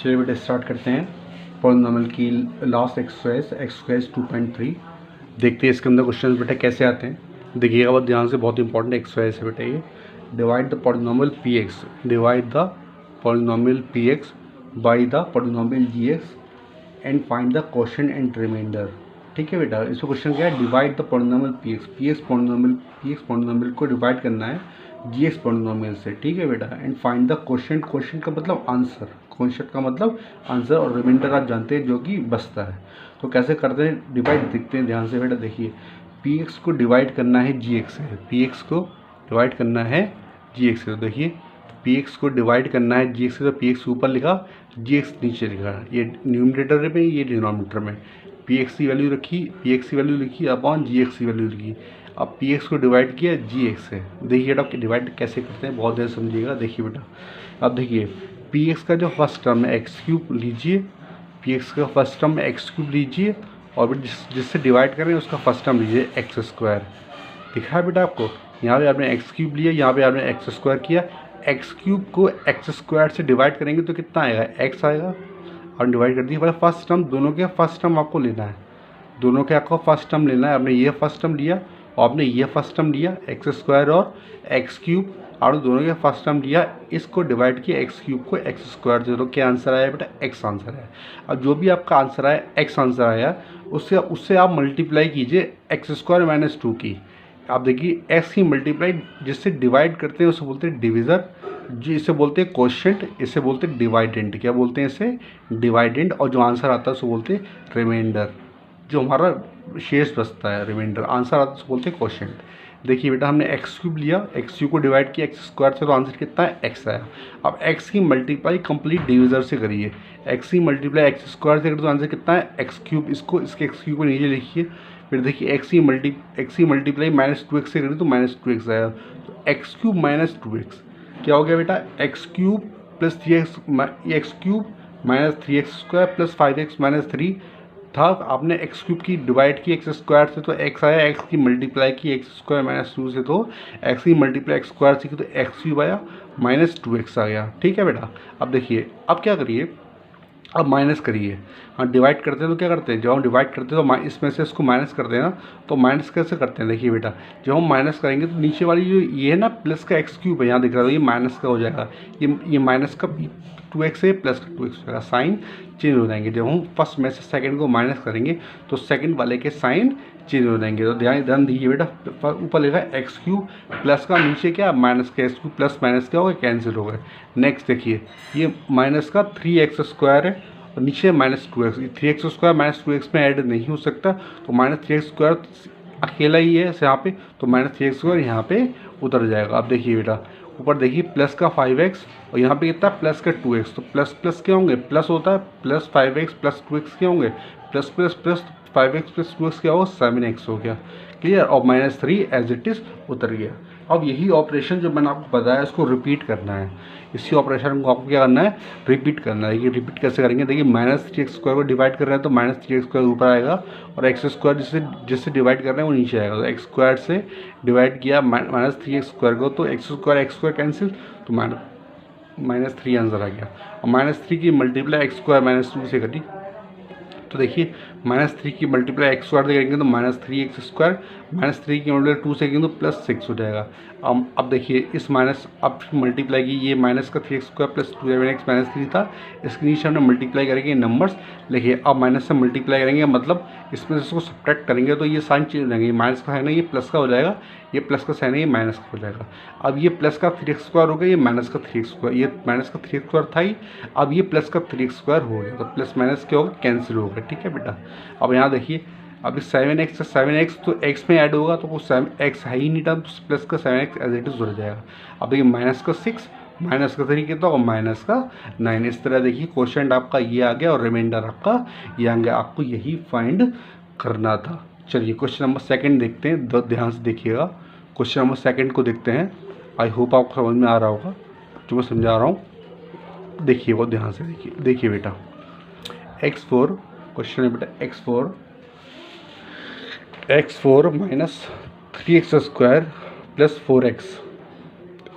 चलिए बेटा स्टार्ट करते हैं पॉलिनॉमियल की लास्ट एक्सरसाइज 2.3 देखते हैं इसके अंदर क्वेश्चन बेटा कैसे आते हैं। देखिएगा बहुत ध्यान से, बहुत इंपॉर्टेंट एक्सरसाइज है बेटा ये। Divide the polynomial P X by the polynomial G X and find the quotient and remainder. ठीक है बेटा, इसमें क्वेश्चन क्या है, divide the polynomial P X polynomial को डिवाइड करना है जी एक्स पॉलिनॉमियल से। ठीक है बेटा, एंड फाइंड द क्वेश्चन का मतलब आंसर, और रिमाइंडर आप जानते हैं जो कि बचता है। तो कैसे करते हैं डिवाइड, देखते हैं ध्यान से बेटा। देखिए पी एक्स को डिवाइड करना है जी एक्स से, तो देखिए पी एक्स को डिवाइड करना है जी एक्स से, तो पी एक्स ऊपर लिखा, जी एक्स नीचे लिखा, ये न्यूमरेटर में, ये डिनोमिनेटर में। पी एक्स की वैल्यू लिखी अपॉन जी एक्स की वैल्यू लिखी। अब पी एक्स को डिवाइड किया जी एक्स से। देखिए बेटा डिवाइड कैसे करते हैं, बहुत देर समझिएगा। देखिए बेटा, अब देखिए पी एक्स का जो फर्स्ट टर्म है एक्स क्यूब लीजिए, और फिर जिससे डिवाइड करें उसका फर्स्ट टर्म लीजिए एक्स स्क्वायर। दिखा है बेटा आपको, यहाँ पे आपने एक्स क्यूब लिया, यहाँ पे आपने एक्स स्क्वायर किया। एक्स क्यूब को एक्स स्क्वायर से डिवाइड करेंगे तो कितना आएगा, एक्स आएगा, और डिवाइड कर दिया। मतलब फर्स्ट टर्म, दोनों के फर्स्ट टर्म आपको लेना है, आपने ये फर्स्ट टर्म लिया और आपने ये फर्स्ट टर्म लिया एक्स स्क्वायर और एक्स क्यूब, और दोनों के फर्स्ट टर्म लिया, इसको डिवाइड किया एक्स क्यूब को एक्स स्क्वायर से। तो क्या आंसर आया बेटा, एक्स आंसर है। अब जो भी आपका आंसर आया, एक्स आंसर आया, उससे आप मल्टीप्लाई कीजिए एक्स स्क्वायर माइनस 2 की। आप देखिए एक्स की मल्टीप्लाई जिससे डिवाइड करते हैं उसे बोलते हैं डिविज़र, जी इसे बोलते हैं क्वोशिएंट, इसे बोलते हैं डिवाइडेंट। क्या बोलते हैं इसे, डिवाइडेंट। और जो आंसर आता है उसे बोलते हैं रिमाइंडर, जो हमारा शेष बचता है, रिमाइंडर। आंसर आता है उसे बोलते हैं क्वोशिएंट। देखिए बेटा हमने एक्स क्यूब लिया, एक्स क्यूब को डिवाइड किया एक्स स्क्वायर से, तो आंसर कितना है, एक्स आया। अब एक्स की मल्टीप्लाई कंप्लीट डिविजर से करिए, एक्स की मल्टीप्लाई एक्स स्क्वायर से करिए तो आंसर कितना है, एक्स क्यूब। इसके एक्स क्यूब को नीचे लिखिए। फिर देखिए एक्स की मल्टीप्लाई माइनस 2x से करिए तो माइनस 2x आया। तो एक्स क्यूब माइनस 2x क्या हो गया बेटा, x cube plus 3x, x cube minus 3x square plus 5x minus 3 था। आपने एक्स क्यूब की डिवाइड की एक्स स्क्वायर से तो एक्स आया, एक्स की मल्टीप्लाई की एक्स स्क्वायर माइनस 2 से तो एक्स की मल्टीप्लाई एक्स स्क्वायर से की तो एक्स क्यूब आया, माइनस 2x आ गया। ठीक है बेटा, अब देखिए अब क्या करिए, अब माइनस करिए। हाँ डिवाइड करते हैं तो क्या करते हैं, जब हम डिवाइड करते हैं तो इसमें से इसको माइनस करते हैं ना, तो माइनस कैसे करते हैं। देखिए बेटा जब हम माइनस करेंगे तो नीचे वाली जो ये है ना प्लस का एक्स क्यूब है, यहाँ दिख रहा है, ये माइनस का हो जाएगा, ये माइनस का 2x है, प्लस का 2x हो जाएगा, साइन चेंज हो जाएंगे। जब हम फर्स्ट में से सेकंड को माइनस करेंगे तो सेकंड वाले के साइन चेंज हो जाएंगे। तो ध्यान दीजिए बेटा, ऊपर लिखा है एक्स क्यूब प्लस का, नीचे क्या माइनस का, एक्स क्यूब प्लस माइनस क्या हो गया, कैंसिल हो गए। नेक्स्ट देखिए ये माइनस का 3x स्क्वायर है और नीचे minus 2x, 3x square minus 2x में ऐड नहीं हो सकता, तो माइनस 3x स्क्वायर अकेला ही है यहाँ पे, तो माइनस 3x स्क्वायर यहाँ पे उतर जाएगा। अब देखिए बेटा ऊपर देखिए प्लस का 5x और यहाँ पे कितना प्लस का 2x, तो प्लस प्लस क्या होंगे, प्लस होता है, प्लस 5x प्लस 2x क्या होंगे, plus plus plus 5x plus 2x क्या होगा, 7x हो गया। क्लियर, और माइनस 3 एज इट इज़ उतर गया। अब यही ऑपरेशन जो मैंने आपको बताया इसको रिपीट करना है, इसी ऑपरेशन को आपको क्या करना है, रिपीट करना है। ये रिपीट कैसे करेंगे, देखिए माइनस 3x स्क्वायर को डिवाइड कर रहे हैं तो माइनस 3x स्क्वायर ऊपर आएगा, और एक्स स्क्वायर जिससे डिवाइड कर रहे हैं वो नीचे आएगा। तो एक्स स्क्वायर से डिवाइड किया माइनस 3x स्क्वायर को, तो एक्स स्क्वायर कैंसिल, तो माइनस 3 आंसर आ गया। और माइनस 3 की मल्टीप्लाई एक्स स्क्वायर माइनस 2 से करी, तो देखिए माइनस 3 की मल्टीप्लाई एक्स स्क्वायर से करेंगे तो माइनस 3x स्क्वायर, माइनस 3 की मल्टीप्लाई 2 से करेंगे तो प्लस 6 हो जाएगा। अब देखिए इस माइनस, अब मल्टीप्लाई की, ये माइनस का 3x square plus 2x minus 3 था, इसके नीचे हमने मल्टीप्लाई करेंगे नंबर्स। देखिए अब माइनस से मल्टीप्लाई करेंगे मतलब इसमें से इसको सब्ट्रैक्ट करेंगे तो ये साइन चेंज हो जाएंगे, ये माइनस का है ना, ये प्लस का हो जाएगा, ये प्लस का साइन है, ये माइनस का हो जाएगा। अब ये प्लस का 3x स्क्वायर हो गया, ये माइनस का 3x स्क्वायर, ये माइनस का 3x स्क्वायर था ही, अब ये प्लस का 3x स्क्वायर हो गया, तो प्लस माइनस क्या होगा, कैंसिल होगा। ठीक है बेटा, अब यहाँ देखिए अब 7x से 7x तो x में ऐड होगा तो वो x है ही नहीं था, तो प्लस का 7x एज इट इज जुड़ जाएगा। अब देखिए माइनस का 6 माइनस का 3 कितना और माइनस का 9। इस तरह देखिए क्वेश्चन आपका ये आ गया और रिमाइंडर आपका ये आ गया, आपको यही फाइंड करना था। चलिए क्वेश्चन नंबर सेकंड देखते हैं, ध्यान से देखिएगा। क्वेश्चन नंबर सेकंड को देखते हैं, आई होप आपको समझ में आ रहा होगा जो मैं समझा रहा हूँ। देखिए वो ध्यान से देखिए बेटा x4 क्वेश्चन है बेटा, x4 minus 3x square plus 4x,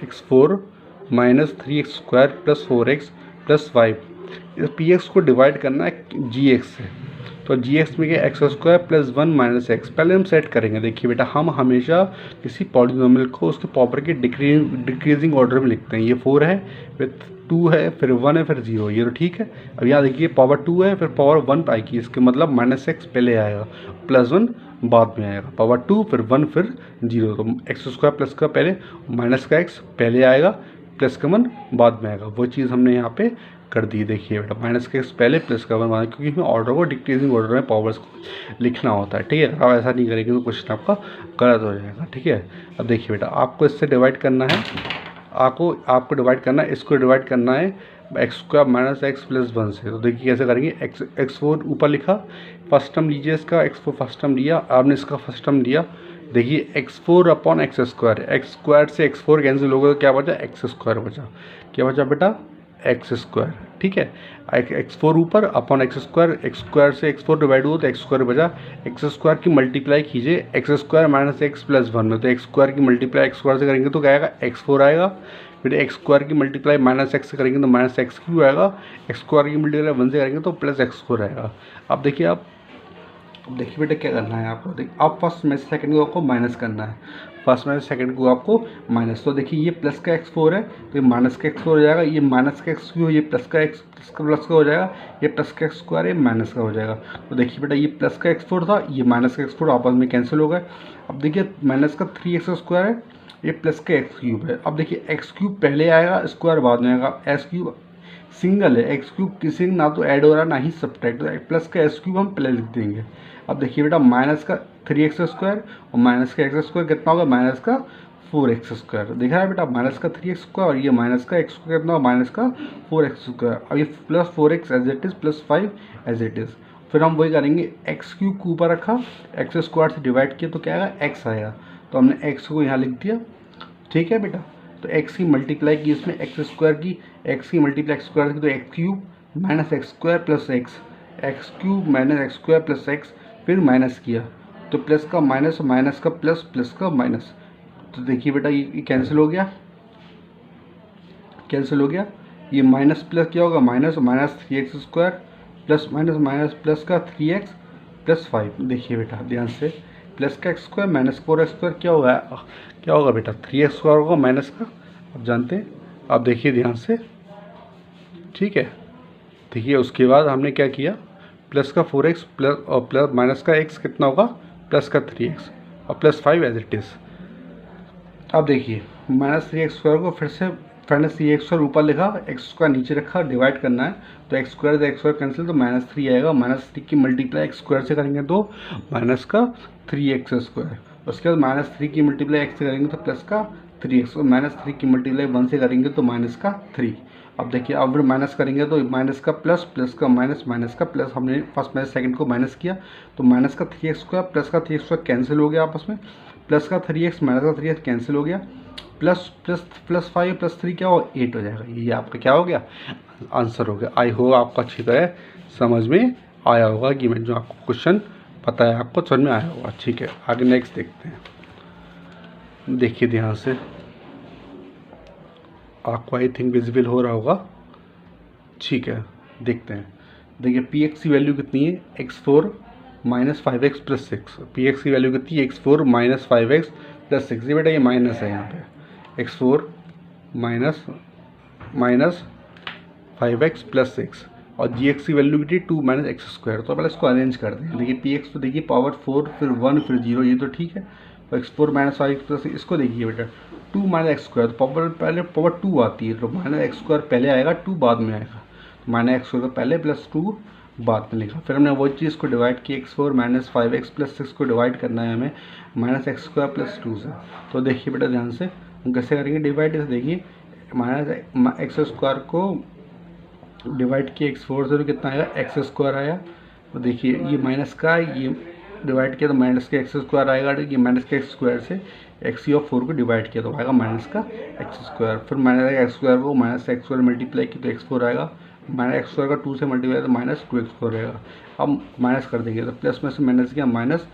x4 minus 3x square plus 4x plus 5 इस पी एक्स को डिवाइड करना है जी एक्स से, तो जी एक्स में क्या x square plus 1 minus x. पहले हम सेट करेंगे। देखिए बेटा, हम हमेशा किसी पॉलिनोमियल को उसके पावर के डिक्रीजिंग ऑर्डर में लिखते हैं। ये 4 है, फिर 2 है, फिर 1 है, फिर 0, ये तो ठीक है। अब यहाँ देखिए पावर 2 है, फिर पावर 1 आएगी, इसके मतलब माइनस एक्स पहले आएगा, प्लस 1 बाद में आएगा। पावर 2 फिर 1 फिर 0, तो एक्स स्क्वायर प्लस का पहले, माइनस का एक्स पहले आएगा, प्लस का 1 बाद में आएगा। वो चीज़ हमने यहाँ पे कर दी। देखिए बेटा, माइनस का एक्स पहले, प्लस का 1 बाद, क्योंकि हमें ऑर्डर को डिक्रीजिंग ऑर्डर में पावर्स को लिखना होता है। ठीक है, अगर आप ऐसा नहीं करेंगे तो क्वेश्चन आपका गलत हो जाएगा। ठीक है, अब देखिए बेटा, आपको इससे डिवाइड करना है, आपको डिवाइड करना है, इसको डिवाइड करना है x square minus x plus 1 से। तो देखिए कैसे करेंगे। x4 ऊपर लिखा, फर्स्ट टर्म लीजिए इसका, x4 फर्स्ट टर्म लिया, आपने इसका फर्स्ट टर्म लिया। देखिए x4 upon x square, x square से x4 कैंसिल हो गया तो क्या बचा, एक्स स्क्वायर बचा। क्या बचा बेटा, एक्स स्क्वायर। ठीक है, x4 ऊपर अपॉन एक्स स्क्वायर से x4 डिवाइड हुआ तो एक्स स्क्वायर बचा। एक्स स्क्वायर की मल्टीप्लाई कीजिए x square minus x plus 1 में, तो एक्स स्क्वायर की मल्टीप्लाई एक्स स्क्वायर से करेंगे तो क्या आएगा, x4 आएगा। फिर एक्स स्क्वायर की मल्टीप्लाई माइनस एक्स से करेंगे तो माइनस एक्स क्यू आएगा। एक्स स्क्वायर की मल्टीप्लाई 1 से करेंगे तो प्लस एक्स स्क्वायर आएगा। अब देखिए बेटा क्या करना है आपको। देखिए अब फर्स्ट में सेकंड को आपको माइनस करना है, फर्स्ट में सेकंड को आपको माइनस। तो देखिए ये प्लस का x4 है तो ये माइनस का x4 हो जाएगा, ये माइनस का x क्यू, ये प्लस का हो जाएगा, ये प्लस का x स्क्वायर है, माइनस का हो जाएगा। तो देखिए बेटा, ये प्लस का x4 था, ये माइनस का x4 आपस में कैंसिल हो गए। अब देखिए माइनस का 3x स्क्वायर है, ये प्लस का एक्स क्यूब है। अब देखिए एक्स क्यूब पहले आएगा, स्क्वायर बाद में आएगा। एक्स क्यूब सिंगल है, एक्स क्यूब किसी ना तो ऐड हो रहा ना ही सब्ट्रैक्ट, तो प्लस का एक्स क्यूब हम पहले लिख देंगे। अब देखिए बेटा, माइनस का 3x स्क्वायर और माइनस का एक्स स्क्वायर कितना होगा, माइनस का 4x स्क्वायर। देखा है बेटा, माइनस का 3x स्क्वायर और ये माइनस का एक्स स्क्वायर कितना होगा, माइनस का 4x स्क्वायर। अब ये plus 4x as it is plus 5 as it is. फिर हम वही करेंगे, एक्स क्यूब को ऊपर रखा, एक्स स्क्वायर से डिवाइड किया तो क्या आएगा, एक्स आएगा। तो हमने एक्स को यहाँ लिख दिया। ठीक है बेटा, तो x की मल्टीप्लाई की इसमें एक्स स्क्वायर की, x की मल्टीप्लाई एक्स स्क्वायर की, तो x cube minus x square plus x cube minus x square plus x, फिर माइनस किया तो प्लस का माइनस, माइनस का प्लस, प्लस का माइनस। तो देखिए बेटा ये कैंसिल हो गया, कैंसिल हो गया। ये माइनस प्लस क्या होगा, minus, minus 3x square plus minus minus plus का 3x प्लस 5। देखिए बेटा ध्यान से, प्लस का x square minus 4x square क्या होगा बेटा, 3x स्क्वायर होगा माइनस का, अब जानते हैं। अब देखिए ध्यान से, ठीक है। देखिए उसके बाद हमने क्या किया, प्लस का 4x प्लस और प्लस माइनस का x कितना होगा, प्लस का 3x और प्लस 5 एज इट इज़। अब देखिए माइनस 3x स्क्वायर को फिर से माइनस 3x स्क्वायर ऊपर लिखा, एक्स स्क्वायर नीचे रखा, डिवाइड करना है तो एक्स स्क्वायर से एक्स स्क्वायर कैंसिल, तो माइनस 3 आएगा। माइनस 3 की मल्टीप्लाई एक्स स्क्वायर से करेंगे तो माइनस का 3x स्क्वायर, उसके बाद माइनस 3 की मल्टीप्लाई एक्स से करेंगे तो प्लस का 3x, और माइनस 3 की मल्टीप्लाई 1 से करेंगे तो माइनस का 3। अब देखिए अब फिर माइनस करेंगे तो माइनस का प्लस, प्लस का माइनस, माइनस का प्लस। हमने फर्स्ट माइनस सेकंड को माइनस किया तो माइनस का 3x स्क्वायर प्लस का 3x स्क्वायर कैंसिल हो गया आपस में, प्लस का 3x माइनस का 3x कैंसिल हो गया, प्लस प्लस प्लस 5 प्लस 3 क्या हो, 8 हो जाएगा। ये आपका क्या हो गया, आंसर हो गया। आई होप आपको अच्छी तरह समझ में आया होगा कि मैं जो आपको क्वेश्चन पता है आपको समझ में आया होगा। ठीक है, आगे नेक्स्ट देखते हैं। देखिए ध्यान से, आपको आई थिंक विजिबल हो रहा होगा। ठीक है, देखते हैं। देखिए पी एक्स की वैल्यू कितनी है, x4 minus 5x plus 6। P x की वैल्यू कितनी है, x4 माइनस 5x प्लस 6। ये बेटा ये माइनस है यहाँ पे, x4 माइनस 5x प्लस 6 और gx की वैल्यू कितनी, 2 माइनस एक्स स्क्वायर। तो पहले इसको अरेंज कर दें। देखिए पी एक्स तो देखिए पावर 4 फिर 1 फिर 0, ये तो ठीक है। तो x4 माइनस 5x प्लस 6, इसको देखिए बेटा 2 माइनस एक्स स्क्वायर, तो पावर पहले पावर 2 आती है, तो माइनस एक्स स्क्वायर पहले आएगा, 2 बाद में आएगा। तो माइनस एक्स स्क्वायर पहले प्लस 2 बाद में लिखा। फिर हमने वो चीज़ को डिवाइड की, x4 माइनस 5x प्लस 6 को डिवाइड करना है हमें माइनस एक्स स्क्वायर प्लस 2 से। तो देखिए बेटा ध्यान से हम कैसे करेंगे डिवाइड। देखिए माइनस एक्स स्क्वायर को डिवाइड किया x4 से तो कितना आएगा, एक्स स्क्वायर आया। तो देखिए ये माइनस का, ये डिवाइड किया तो माइनस का एक्स स्क्वायर आएगा। ये माइनस का एक्स स्क्वायर से एक्स और 4 को डिवाइड किया तो आएगा माइनस का एक्स स्क्वायर। फिर माइनस का एक्स स्क्वायर को माइनस एक्स स्क्वायर मल्टीप्लाई की तो x4 आएगा, माइनस एक्स स्क्वायर का 2 से मल्टीप्लाई तो माइनस 2x स्क्वायर आएगा। अब माइनस कर देंगे तो प्लस में से माइनस किया माइनस।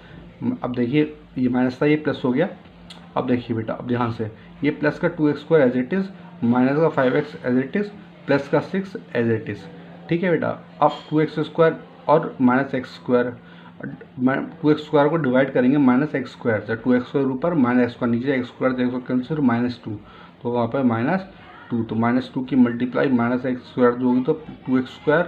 अब देखिए ये माइनस था, ये प्लस हो गया। अब देखिए बेटा अब ध्यान से, ये प्लस का 2x square as it is, minus का 5x as it is, plus का 6 एज इट इज़। ठीक है बेटा। अब 2x² और -x², 2x² को डिवाइड करेंगे -x² से, 2x² ऊपर -x² नीचे, x² से x कैंसिल -2, तो वहाँ पर -2, तो -2 की मल्टीप्लाई -x² जो होगी तो 2x²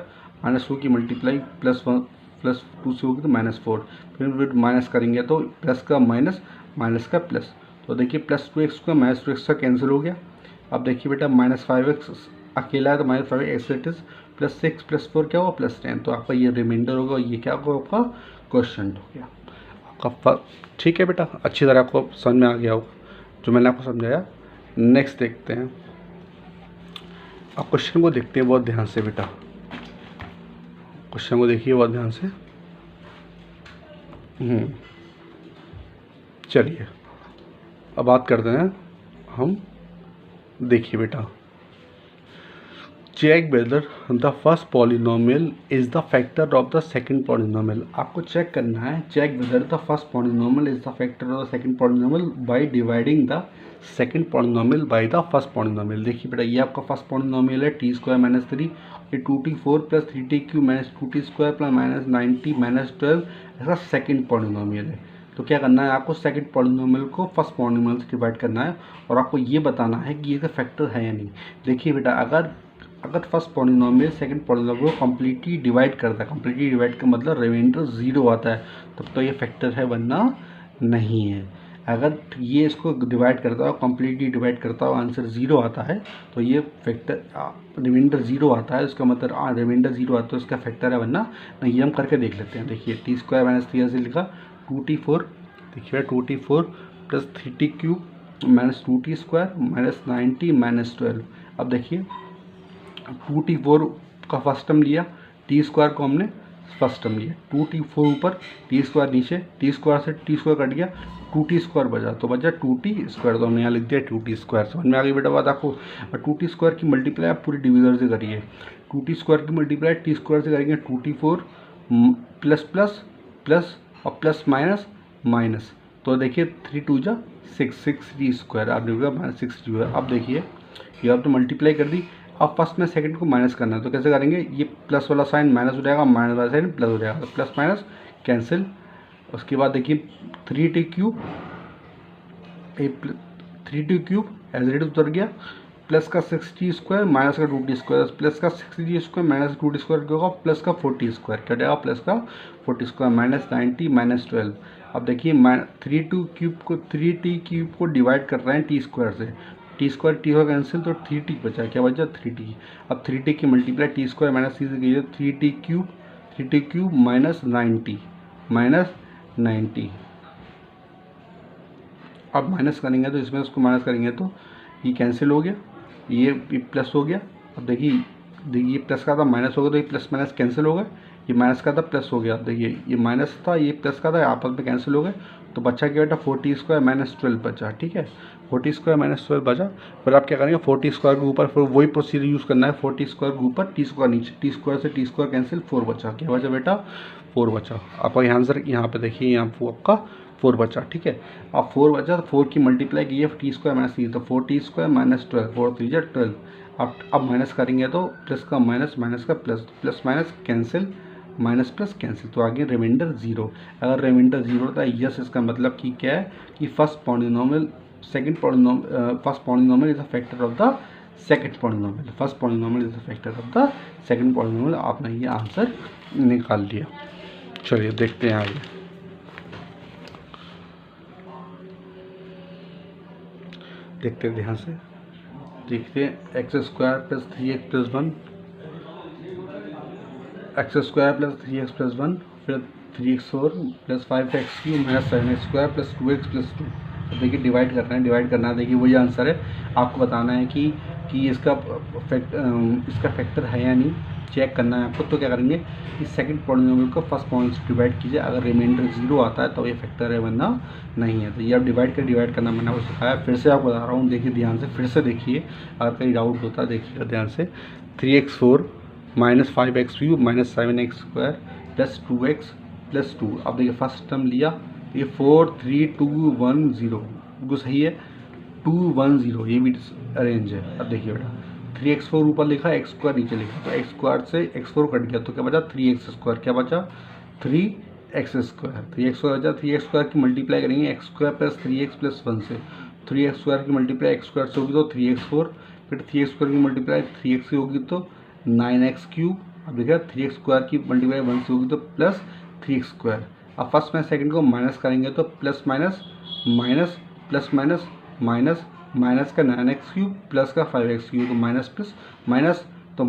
-2 की मल्टीप्लाई +2 से होगी तो -4, फिर माइनस करेंगे तो प्लस का माइनस, माइनस का प्लस, तो देखिए +2x² -2x कैंसिल हो गया। अब देखिए बेटा -5x अकेला है तो -5x इट इज, +6 +4 क्या होगा +10, तो आपका ये रिमाइंडर होगा, ये क्या होगा आपका क्वेश्चन हो गया आपका। ठीक है बेटा, अच्छी तरह आपको समझ में आ गया होगा जो मैंने आपको समझाया। नेक्स्ट देखते हैं, अब क्वेश्चन को देखते हैं बहुत ध्यान से बेटा, क्वेश्चन को देखिए बहुत ध्यान से। चलिए अब बात करते हैं हम, देखिए बेटा, check whether the first polynomial is the factor of the second polynomial. आपको चेक करना है, check whether the first polynomial is the factor of the second polynomial by dividing the second polynomial by the first polynomial. देखिए बेटा, ये आपका first polynomial है t² - 3, ये 2t4 + 3t³ - 2t² + -90 - 12 ऐसा सेकंड पॉलिनोमियल है। तो क्या करना है आपको, सेकंड पॉलिनोमियल को फर्स्ट पॉलिनोमियल से डिवाइड करना है और आपको ये बताना है कि ये फैक्टर है या नहीं। देखिए बेटा, अगर फर्स्ट पॉलिनोमियल सेकंड पॉलिनोमियल को कम्प्लीटली डिवाइड करता है, कम्प्लीटली डिवाइड का मतलब रिमाइंडर 0 आता है, तब तो ये फैक्टर है, वरना नहीं है। अगर ये इसको डिवाइड करता है, कम्प्लीटली डिवाइड करता है, आंसर 0 आता है, तो ये फैक्टर रिमाइंडर 0 आता है, उसका मतलब रिमाइंडर 0 आता है, उसका फैक्टर है, वरना नहीं। हम करके देख लेते हैं। देखिए t² - 3 से लिखा 2t4, देखिए 2t4 + 3t³ - 2t² - 90 - 12। अब देखिए 2t4 का फर्स्ट टर्म लिया, t² को हमने फर्स्ट टर्म लिया, 2t4 ऊपर, t² नीचे, t² से t² कट गया, 2t² बचा, तो बचा 2t², तो हमने यहाँ लिख दिया 2t²। समझ में आ गई बेटा बात आपको। और 2t² की मल्टीप्लाई आप पूरी डिवीजर से करिए, 2t² की मल्टीप्लाई t² से करेंगे, 2t4 प्लस प्लस प्लस और प्लस माइनस माइनस, तो देखिए 3 2 जा 6, 6t², आप लिखोगे -6t²। अब देखिए ये आप तो मल्टीप्लाई कर दी, अब फर्स्ट में सेकंड को माइनस करना है, तो कैसे करेंगे, ये प्लस वाला साइन माइनस हो जाएगा, माइनस वाला साइन प्लस हो जाएगा, तो प्लस माइनस कैंसिल। उसके बाद देखिए 3t³ 3t³ एज इट उतर गया, प्लस का 6t² माइनस का 2t², प्लस का 6t² माइनस 2t² क्या होगा, प्लस का 40², क्या जाएगा प्लस का 40² -90 - 12। अब देखिए 3t³ को डिवाइड कर रहे हैं t² से, t² कैंसिल, तो 3t बचा, क्या बचा 3t। अब 3t की मल्टीप्लाई t² - 3 से कीजिए, 3t³ -90 अब माइनस करेंगे तो इसमें उसको माइनस करेंगे तो ये कैंसिल हो गया, ये प्लस हो गया। अब देखिए ये प्लस का था माइनस हो गया, तो ये प्लस माइनस कैंसिल हो गए, ये माइनस का था प्लस हो गया, देखिए ये माइनस था ये प्लस का था, आपस में कैंसिल हो गए, तो बच्चा क्या बेटा 40² - 12 बचा। ठीक है, 40² - 12 बचा। फिर आप क्या करेंगे, 40² के ऊपर फिर वही प्रोसीजर यूज़ करना है, 40² के ऊपर t² नीचे, t² से t² कैंसिल, 4 बचा, क्या बचा बेटा 4 बचा। आपका यहाँ आंसर यहाँ पे देखिए, यहाँ आपका 4 बचा। ठीक है, अब 4 बचा तो 4 की मल्टीप्लाई की है t² - 3, तो 4t² - 12, 4 3 12। अब माइनस करेंगे तो प्लस का माइनस, माइनस का plus, plus minus cancel, minus plus cancel, तो आगे रिमाइंडर 0। अगर रिमाइंडर 0 होता है यस, इसका मतलब कि क्या है कि first polynomial first polynomial is a factor of the second polynomial, first polynomial is a factor of the second polynomial. आपने ये आंसर निकाल लिया। चलिए देखते हैं आगे, देखते हैं ध्यान से, देखते हैं x² + 3x + 1, x² + 3x + 1, फिर 3x4 + 5x³ - 7x² + 2x + 2। अब देखिए डिवाइड करना है, डिवाइड करना है, देखिए वही आंसर है। आपको बताना है कि इसका फैक्टर है या नहीं, चेक करना है आपको। तो क्या करेंगे, इस सेकंड पॉलिनोमियल को फर्स्ट पॉलिनोमियल से डिवाइड कीजिए, अगर रिमाइंडर 0 आता है तो ये फैक्टर है, वरना नहीं है। तो ये आप डिवाइड करना मैंने आपको सिखाया, फिर से आपको बता रहा हूँ, देखिए ध्यान से, फिर से देखिए, अगर कहीं डाउट होता है देखिएगा ध्यान से। 3x4 - 5x³ - 7x² + 2x + 2। अब देखिए फर्स्ट टर्म लिया, ये 4 3 2 1 0 बिल्कुल सही है, 2 1 0 ये भी अरेंज है। अब देखिए बेटा 3x4 ऊपर लिखा, एक्स स्क्वायर नीचे लिखा, तो एक्स स्क्वायर से x4 कट गया तो क्या बचा 3x स्क्वायर, क्या बचा 3x स्क्वायर, 3x स्क्वायर बचा। 3x स्क्वायर की मल्टीप्लाई करेंगे x square plus 3x plus 1 से, 3x स्क्वायर की मल्टीप्लाई एक्स स्क्वायर से होगी तो 3x4, फिर 3x स्क्वायर की मल्टीप्लाई 3x से होगी तो 9x क्यूब। अब देखिए 3x स्क्वायर की मल्टीप्लाई 1 से होगी तो प्लस 3x स्क्वायर। अब फर्स्ट में सेकंड को माइनस करेंगे तो plus minus minus plus minus minus minus का 9x क्यूब प्लस का 5x क्यूब, तो माइनस प्लस माइनस तो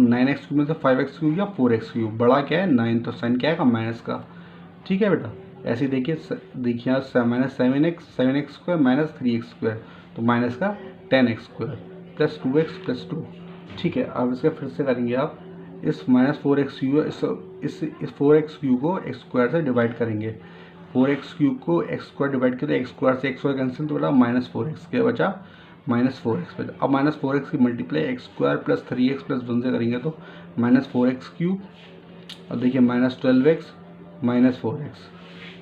9x क्यूब में से 5x क्यूब या 4x क्यूब, बड़ा क्या है 9, तो साइन क्या है माइनस का। ठीक है बेटा, ऐसे देखिए यहाँ minus 7x square minus 3x square, तो माइनस का 10x square plus 2x plus 2। ठीक है, अब इसका फिर से करेंगे आप, इस माइनस 4x क्यूब इस 4x क्यूब को एक्स स्क्वायर से डिवाइड करेंगे, 4x क्यूब को एक्स स्क्वायर डिवाइड करें, एक्स स्क्वायर से एक्स स्क्वायर कैंसिल तो बेटा माइनस 4x, क्या बचा माइनस 4x बचा। अब माइनस 4x की multiply x square plus 3x plus 1 से करेंगे तो माइनस 4x क्यूब, अब देखिए माइनस 12x माइनस 4x।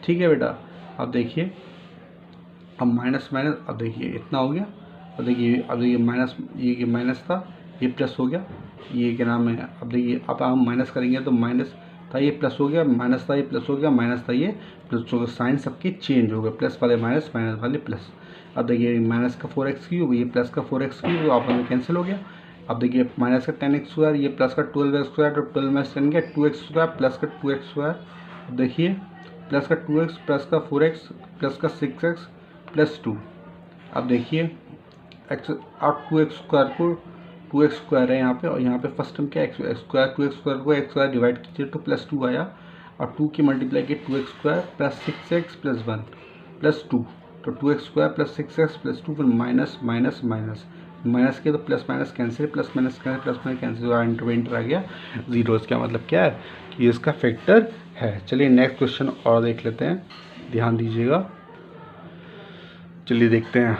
ठीक है बेटा, अब देखिए अब माइनस माइनस, अब देखिए इतना हो गया, अब देखिए माइनस, ये माइनस था ये प्लस हो गया, ये क्या नाम है, अब देखिए अब हम माइनस करेंगे तो माइनस था ये प्लस हो गया, माइनस था ये प्लस हो गया, माइनस था ये प्लस हो गया, साइन सबके चेंज हो गए, प्लस वाले माइनस माइनस वाले प्लस। अब देखिए माइनस का 4x क्यूब, ये प्लस का 4x क्यूब, तो आपस में कैंसिल हो गया। अब देखिए माइनस का 10x स्क्वायर, ये प्लस का 12x स्क्वायर, तो 12 माइनस 10 गया 2x स्क्वायर प्लस का 2x स्क्वायर। अब देखिए प्लस का 2x प्लस का 4x प्लस का 6x प्लस 2। अब देखिए एक्स, अब 2x स्क्वायर को 2x स्क्वायर है यहाँ पे, और यहाँ पे फर्स्ट टर्म क्या एक्स स्क्वायर, 2x स्क्वायर को एक्स स्क्वायर डिवाइड कीजिए तो प्लस 2 आया, और 2 की मल्टीप्लाई की 2x square plus 6x plus 1 plus 2, तो 2x square plus 6x plus 2, फिर माइनस माइनस माइनस माइनस किया तो plus minus cancel, plus minus cancel plus minus cancel, enter आ गया 0। इसका मतलब क्या है कि इसका फैक्टर है। चलिए नेक्स्ट क्वेश्चन और देख लेते हैं, ध्यान दीजिएगा। चलिए देखते हैं,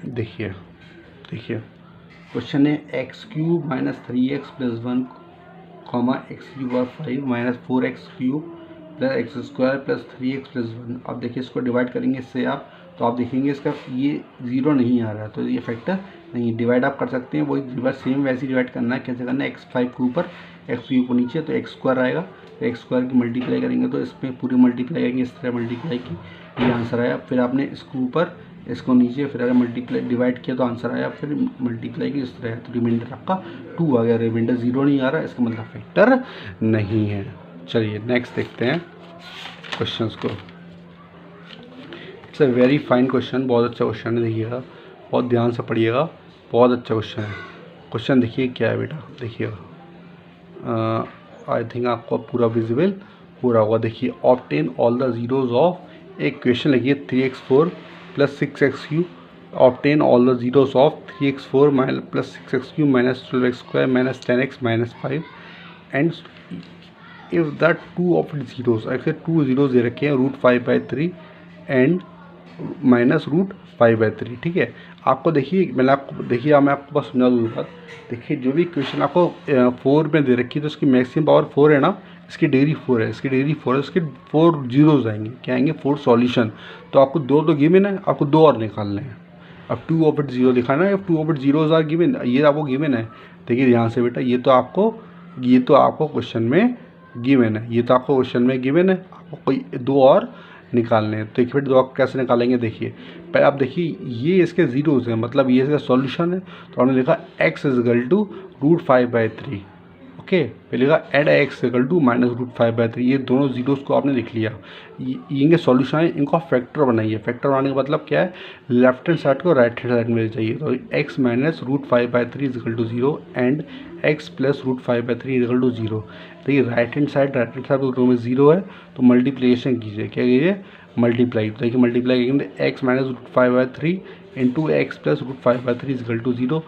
देखिए क्वेश्चन है x cube minus 3x plus 1 comma x cube और 5 minus 4x cube plus x square plus 3x plus 1। अब देखिए इसको डिवाइड करेंगे इससे आप, तो आप देखेंगे इसका ये 0 नहीं आ रहा है, तो ये फैक्टर नहीं। डिवाइड आप कर सकते हैं, वही रिवर्स सेम वैसे डिवाइड करना है। कैसे करना है, x5 के ऊपर एक्स क्यूब को नीचे, तो एक्स स्क्वायर आएगा, तो एक्स स्क्वायर की मल्टीप्लाई करेंगे तो इसमें पूरी मल्टीप्लाई करेंगे, इस तरह मल्टीप्लाई की, ये आंसर आया। फिर आपने इसको ऊपर इसको नीचे, फिर अगर मल्टीप्लाई डिवाइड किया तो आंसर आया, फिर मल्टीप्लाई की इस तरह, तो रिमाइंडर आपका 2 आ गया, रिमाइंडर 0 नहीं आ रहा, इसका मतलब फैक्टर नहीं है। चलिए नेक्स्ट देखते हैं क्वेश्चंस को। It's a very fine question, बहुत अच्छा क्वेश्चन है, देखिएगा बहुत ध्यान से पढ़िएगा, बहुत अच्छा क्वेश्चन है। क्वेश्चन देखिए क्या है बेटा, देखिएगा, आई थिंक आपको पूरा विजिबल हो रहा होगा। देखिए obtain all the zeros of, एक क्वेश्चन लिखिए 3x4 plus 6x cube, obtain all the zeros of 3x4 plus 6x cube minus 12x square minus 10x minus 5 and if the two of zeros, ऐसे 2 zeros दे रखे हैं, √5/3 and minus √5/3। ठीक है, आपको देखिए मैं आपको बस समझा दूँ बात। देखिए जो भी क्वेश्चन आपको 4 में दे रखी है तो उसकी मैक्सिमम पावर 4 है ना, इसकी डिग्री 4 है, इसकी डिग्री 4 है, इसके 4 जीरोज आएंगे, क्या आएंगे 4 सॉल्यूशन। तो आपको 2 तो गिवन है, आपको 2 और निकालने हैं। अब 2 ऑफ इट 0 दिखाना है, 2 of it zeros are given, ये आपको गिवन है। देखिए ध्यान से बेटा, ये तो आपको क्वेश्चन में गिवन है, ये तो आपको क्वेश्चन में गिवन है, आपको कोई 2 और निकालने हैं। तो देखिए फिर 2 कैसे निकालेंगे, देखिए पहले आप देखिए ये इसके जीरोज हैं, मतलब ये इसका सॉल्यूशन है, तो हमने लिखा x = √5/3। ओके, फिर लिखा एड x = माइनस √5/3। ये दोनों जीरोज को आपने लिख लिया, ये इनके सॉल्यूशन है, इनको फैक्टर बनाइए। फैक्टर बनाने का मतलब क्या है, लेफ्ट हैंड साइड को राइट हैंड साइड में चाहिए। तो x minus √5/3 = 0 and x plus √5/3 = 0। देखिए राइट हैंड साइड दोनों में 0 है, तो मल्टीप्लिकेशन कीजिए, क्या कीजिए मल्टीप्लाई। तो देखिए मल्टीप्लाई करेंगे x minus √5/3 into X plus √5/3 = 0,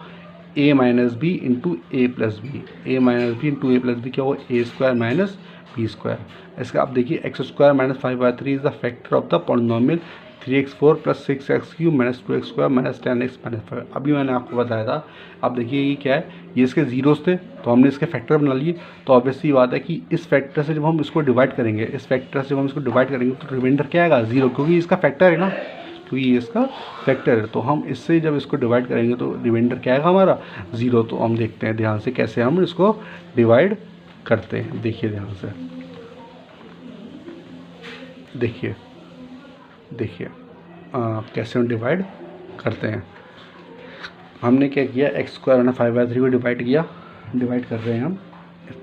a minus B into A plus B, A minus B into A plus B, क्या होगा a square minus B square. इसका आप देखिए X square minus 5/3 is the factor of the polynomial 3x4 plus 6x cube minus 2x square minus 10x minus 5। अभी मैंने आपको बताया था। अब देखिए ये क्या है, ये इसके जीरोस थे तो हमने इसके फैक्टर बना लिए। तो ऑब्वियसली बात है कि इस फैक्टर से जब हम इसको डिवाइड करेंगे, तो रिमाइंडर क्या आएगा 0, क्योंकि इसका फैक्टर है ना। क्योंकि ये इसका फैक्टर है। तो हम इससे जब इसको डिवाइड करेंगे तो रिमाइंडर क्या आएगा हमारा 0। तो हम देखते हैं ध्यान से कैसे हम इसको डिवाइड करते हैं। देखिए ध्यान से, देखिए कैसे हम डिवाइड करते हैं। हमने क्या किया, x² मैंने 5/3 को डिवाइड कर रहे हैं हम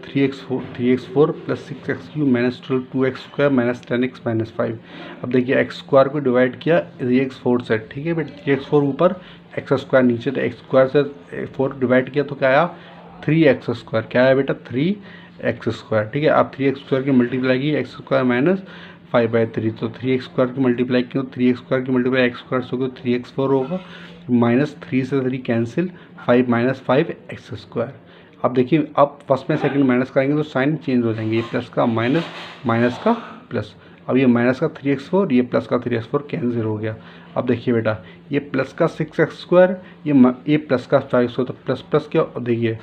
3x4 plus 6x³ minus 2x² minus 10x minus 5। अब देखिए x² को डिवाइड किया 3x4 से, ठीक है बेटा, 3x4 ऊपर x² नीचे, तो x² से 4 डिवाइड किया तो क्या आया 3x², क्या है बेटा 3x², ठीक है। अब 3x² की मल्टीप्लाई की x² माइनस 5/3, तो 3x² की मल्टीप्लाई की तो 3x² की मल्टीप्लाई x² से होगी 3x4 होगा, माइनस 3 से 3 कैंसिल, 5 माइनस 5x²। अब देखिए, अब फर्स्ट में सेकंड माइनस करेंगे तो साइन चेंज हो जाएंगे, ये प्लस का माइनस, माइनस का प्लस। अब ये माइनस का 3x4, ये प्लस का 3x4 कैंसिल हो गया। अब देखिए बेटा, ये प्लस का 6x², ये प्लस का 5x², तो प्लस प्लस क्या, अब देखिए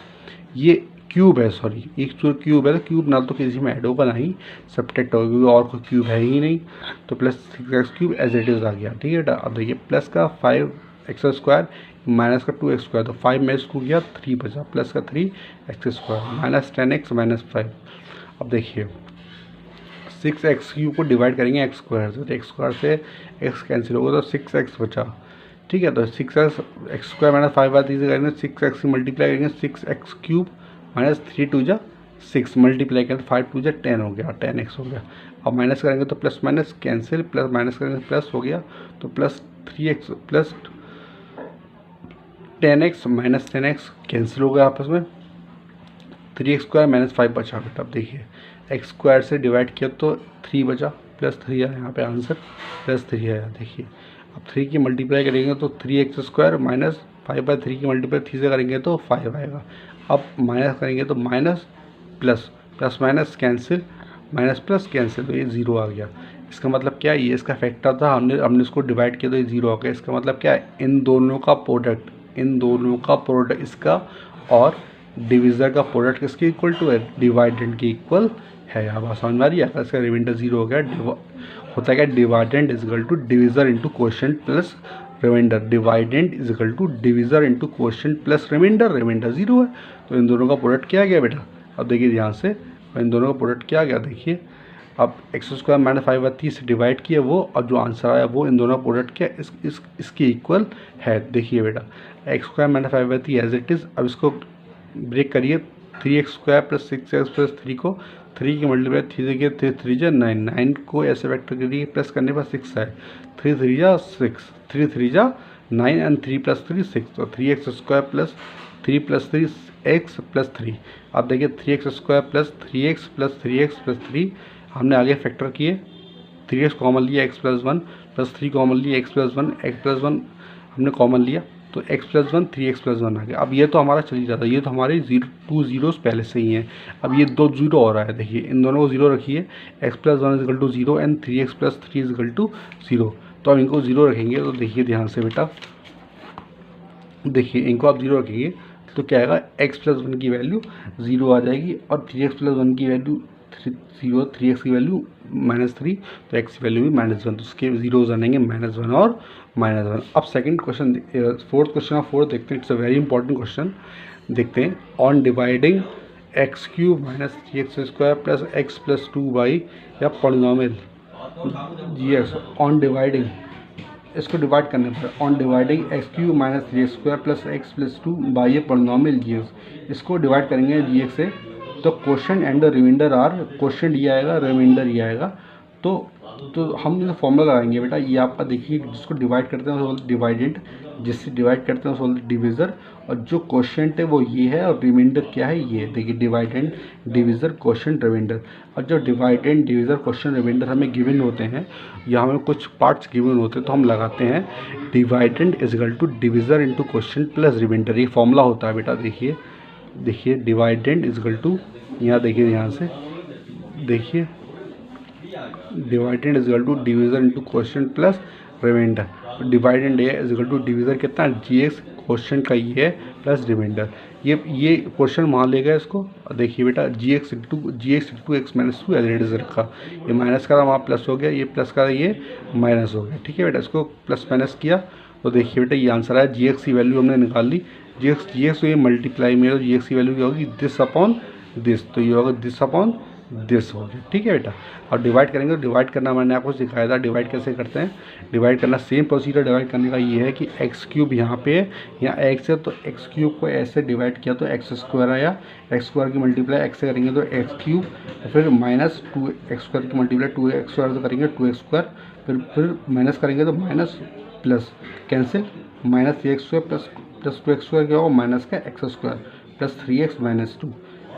ये क्यूब है, सॉरी एक क्यूब है, तो क्यूब ना तो किसी में ऐड होगा ना ही सब्ट्रैक्ट होगा, क्योंकि और कोई क्यूब है ही नहीं, तो plus 6x³ as it is आ गया, ठीक है बेटा। अब देखिए प्लस का 5x² माइनस का 2x², तो 5 में इसको गया 3 बचा, प्लस का 3x² माइनस 10x माइनस 5। अब देखिए 6x³ को डिवाइड करेंगे x² से, तो x² से x कैंसिल होगा तो 6x बचा, ठीक है। तो 6x² माइनस 5/3 से करेंगे 6x मल्टीप्लाई करेंगे 6x³ माइनस 3 2 जा 6 मल्टीप्लाई करेंगे 5 2 जा 10 हो गया, 10x हो गया। अब माइनस करेंगे तो plus minus cancel, plus minus करेंगे प्लस हो गया, तो plus 3x plus 10x minus 10x cancel हो गया आपस में, 3x² माइनस 5 बचा बेटा। अब देखिए x² से डिवाइड किया तो 3 बचा, प्लस 3 आया यहाँ पे आंसर, प्लस 3 आया। देखिए अब 3 की मल्टीप्लाई करेंगे तो 3x² माइनस 5/3 की मल्टीप्लाई 3 से करेंगे तो 5 आएगा। अब माइनस करेंगे तो minus plus, plus minus cancel, minus plus cancel, तो ये 0 आ गया। इसका मतलब क्या है, ये इसका फैक्टर था, हमने इसको डिवाइड किया तो ये 0 आ गया। इसका मतलब क्या है, इन दोनों का प्रोडक्ट इसका और डिविज़र का प्रोडक्ट किसके इक्वल टू है, डिवाइडेंड के इक्वल है। यहाँ बात समझ में आ रही है। अगर इसका रिमाइंडर 0 हो गया, होता क्या, dividend is equal to divisor into quotient plus remainder, dividend is equal to divisor into quotient plus remainder, remainder 0 है, तो इन दोनों का प्रोडक्ट क्या आ गया बेटा। अब देखिए ध्यान से, इन दोनों का प्रोडक्ट क्या आ गया, देखिए अब x² माइनस 5/3 से डिवाइड किया वो, और जो आंसर आया वो इन दोनों प्रोडक्ट क्या इसके इक्वल है। देखिए बेटा x² minus 5/3 as it is. अब इसको ब्रेक करिए, 3x² प्लस 6x प्लस 3 को 3 की मल्टीप्लाई 3 से किया, 3 3 जा 9, 9 को ऐसे वेक्टर करिए, प्लस करने पर 6 आए, 3 3 जा 6, 3 3 जा 9 एंड 3 प्लस 3 6, तो 3x² plus 3 plus 3 x plus 3। अब देखिए 3x² plus 3x plus 3x plus 3 हमने आगे फैक्टर किए, 3x कॉमन लिया, x प्लस 1 प्लस 3 कॉमन लिया, x प्लस 1, x प्लस 1 हमने कॉमन लिया, तो x प्लस 1 3x प्लस 1 आ गया। अब ये तो हमारा चल ही जाता है, ये तो हमारे 2 जीरोस पहले से ही हैं। अब ये 2 जीरो हो रहा है, देखिए इन दोनों को 0 रखिए, x plus 1 is equal to 0 and 3x plus 3 is equal to 0। तो अब इनको 0 रखेंगे, तो देखिए ध्यान से बेटा, देखिए इनको आप 0 रखेंगे तो क्या आएगा, x प्लस 1 की वैल्यू 0 आ जाएगी, और 3x प्लस 1 की वैल्यू 0, 3x की वैल्यू -3, तो x की वैल्यू भी -1, तो उसके 0 आनेंगे -1 और -1। अब second question, fourth question of 4 देखते हैं। It's a very important question, देखते हैं। On dividing x³ minus 3x² plus x plus 2 by या पॉलिनोमियल, यस ऑन डिवाइडिंग, इसको डिवाइड करने पर on dividing x³ minus 3x² plus x plus 2 by a polynomial gx, इसको divide करेंगे gx से, तो quotient and remainder are, quotient ये आएगा, रिमाइंडर ये आएगा, तो हम जो फॉर्मूला लगाएंगे बेटा, ये आपका देखिए, जिसको डिवाइड करते हैं वो डिवाइडेंड, जिससे डिवाइड करते हैं वो डिविज़र, और जो क्वोशिएंट है वो ये है, और रिमाइंडर क्या है, ये देखिए डिवाइडेंड डिविज़र क्वोशिएंट रिमाइंडर। और जो डिवाइडेंड डिविज़र क्वोशिएंट रिमाइंडर हमें गिवन होते हैं, या हमें कुछ पार्ट्स गिवन होते हैं, तो हम लगाते हैं dividend is equal to divisor into quotient plus remainder, ये फॉर्मूला होता है बेटा। देखिए डिवाइडेंड इज इक्वल टू, यहाँ देखिए ध्यान से, देखिए dividend is equal to divisor into quotient plus remainder. Dividend A is equal to divisor कितना जी एक्स क्वेश्चन का ये है प्लस रिमाइंडर, ये क्वेश्चन मान लेगा इसको। देखिए बेटा जी x into x minus two as it is रखा, ये माइनस का वहाँ प्लस हो गया, ये प्लस का ये माइनस हो गया। ठीक है बेटा, इसको प्लस माइनस किया तो देखिए बेटा ये आंसर आया। जी एक्स की वैल्यू हमने निकाल ली, जी एक्स तो ये मल्टीप्लाई में, तो जी एक्स की वैल्यू क्या होगी दिस अपॉन दिस, तो ये होगा दिस अपॉन दिस हो गया। ठीक है बेटा, और डिवाइड करेंगे तो डिवाइड करना मैंने आपको सिखाया था, डिवाइड कैसे करते हैं। डिवाइड करना सेम प्रोसीजर डिवाइड करने का ये है कि एक्स क्यूब यहाँ पे यहाँ एक्स है तो एक्स क्यूब को ऐसे डिवाइड किया तो एक्स स्क्वायर आया, एक्स स्क्वायर की मल्टीप्लाई एक्स से करेंगे तो एक्स क्यूब, फिर माइनस टू एक्स स्क्वायर की मल्टीप्लाई टू एक्स स्क्वायर से करेंगे टू एक्स स्क्वायर, फिर माइनस करेंगे तो minus plus cancel, minus x square plus two x square क्या होगा माइनस का x square plus 3x minus 2,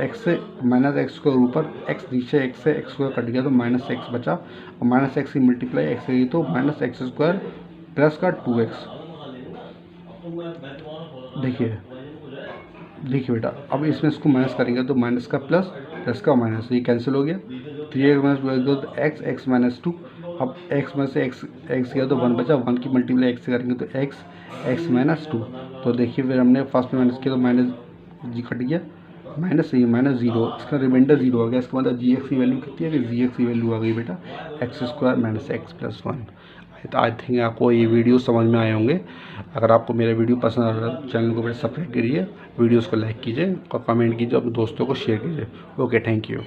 x से माइनस एक्स स्क्वायर ऊपर, एक्स नीचे, एक्स से एक्स स्क्वायर कट गया तो माइनस एक्स बचा, और माइनस एक्स की मल्टीप्लाई एक्स से तो माइनस एक्स स्क्वायर प्लस का 2x। देखिए बेटा, अब इसमें इसको माइनस करेंगे तो माइनस का प्लस, प्लस का माइनस, ये कैंसिल हो गया। 3x माइनस 2 तो एक्स माइनस 2, अब एक्स में से एक्स गया तो 1 बचा, 1 की मल्टीप्लाई एक्स से करेंगे तो एक्स माइनस 2। तो देखिए फिर हमने फर्स्ट में माइनस किया तो माइनस जी कट गया, माइनस से माइनस 0, इसका रिमाइंडर 0 हो गया। इसका मतलब जी एक्स की वैल्यू कितनी है कि जी एक्स की वैल्यू आ गई बेटा x square minus x plus 1। तो आई थिंक आपको ये वीडियो समझ में आए होंगे। अगर आपको मेरा वीडियो पसंद आ रहा है चैनल को सब्सक्राइब कीजिए, वीडियोज़ को लाइक कीजिए और कमेंट कीजिए, अपने दोस्तों को शेयर कीजिए। Okay, thank you.